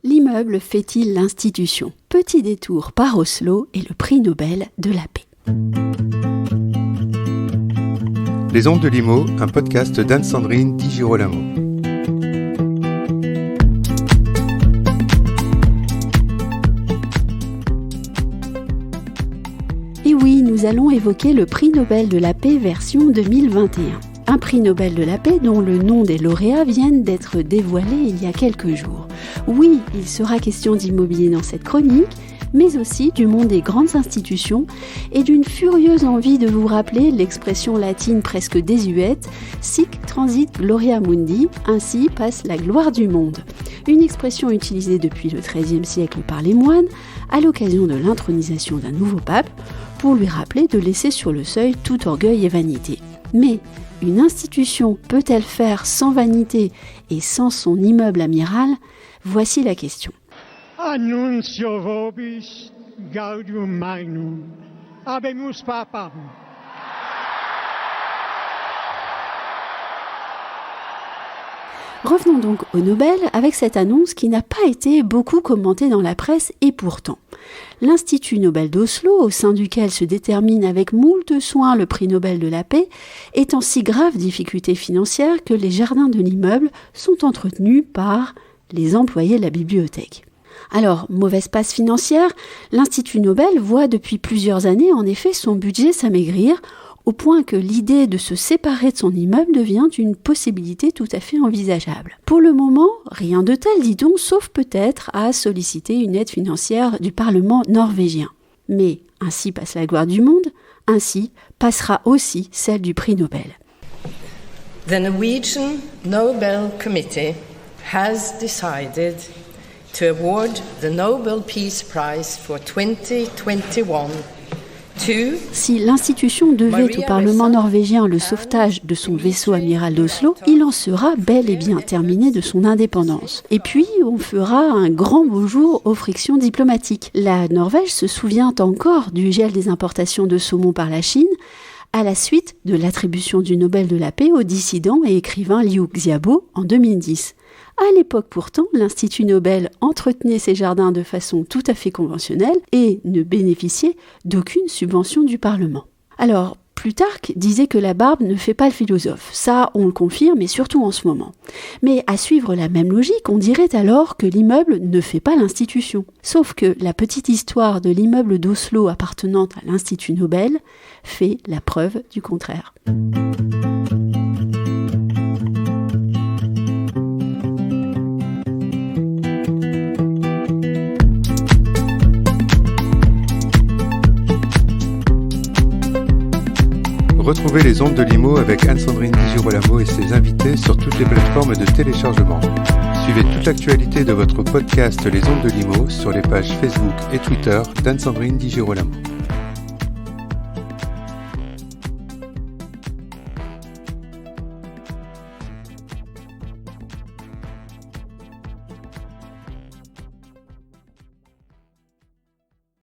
L'immeuble fait-il l'institution ? Petit détour par Oslo et le prix Nobel de la paix. Les Ondes de Limo, un podcast d'Anne-Sandrine Di Girolamo. Et oui, nous allons évoquer le prix Nobel de la paix version 2021. Un prix Nobel de la paix dont le nom des lauréats viennent d'être dévoilés il y a quelques jours. Oui, il sera question d'immobilier dans cette chronique, mais aussi du monde des grandes institutions et d'une furieuse envie de vous rappeler l'expression latine presque désuète « sic transit gloria mundi », ainsi passe la gloire du monde. Une expression utilisée depuis le XIIIe siècle par les moines à l'occasion de l'intronisation d'un nouveau pape pour lui rappeler de laisser sur le seuil tout orgueil et vanité. Mais une institution peut-elle faire sans vanité et sans son immeuble amiral ? Voici la question. Annuncio vobis gaudium magnum, habemus papam. Revenons donc au Nobel avec cette annonce qui n'a pas été beaucoup commentée dans la presse et pourtant. L'Institut Nobel d'Oslo, au sein duquel se détermine avec moult soin le prix Nobel de la paix, est en si grave difficulté financière que les jardins de l'immeuble sont entretenus par les employés de la bibliothèque. Alors, mauvaise passe financière, l'Institut Nobel voit depuis plusieurs années en effet son budget s'amaigrir au point que l'idée de se séparer de son immeuble devient une possibilité tout à fait envisageable. Pour le moment, rien de tel, dit-on, sauf peut-être à solliciter une aide financière du Parlement norvégien. Mais ainsi passe la gloire du monde, ainsi passera aussi celle du prix Nobel. The Norwegian Nobel Committee has decided to award the Nobel Peace Prize for 2021 to... Si l'institution devait au Parlement norvégien le sauvetage de son vaisseau amiral d'Oslo, il en sera bel et bien terminé de son indépendance. Et puis, on fera un grand beau jour aux frictions diplomatiques. La Norvège se souvient encore du gel des importations de saumon par la Chine, à la suite de l'attribution du Nobel de la paix au dissident et écrivain Liu Xiaobo en 2010. À l'époque pourtant, l'Institut Nobel entretenait ses jardins de façon tout à fait conventionnelle et ne bénéficiait d'aucune subvention du Parlement. Alors, Plutarque disait que la barbe ne fait pas le philosophe. Ça, on le confirme, et surtout en ce moment. Mais à suivre la même logique, on dirait alors que l'immeuble ne fait pas l'institution. Sauf que la petite histoire de l'immeuble d'Oslo appartenant à l'Institut Nobel fait la preuve du contraire. Retrouvez les Ondes de Limo avec Anne-Sandrine Di Girolamo et ses invités sur toutes les plateformes de téléchargement. Suivez toute l'actualité de votre podcast Les Ondes de Limo sur les pages Facebook et Twitter d'Anne-Sandrine Di Girolamo.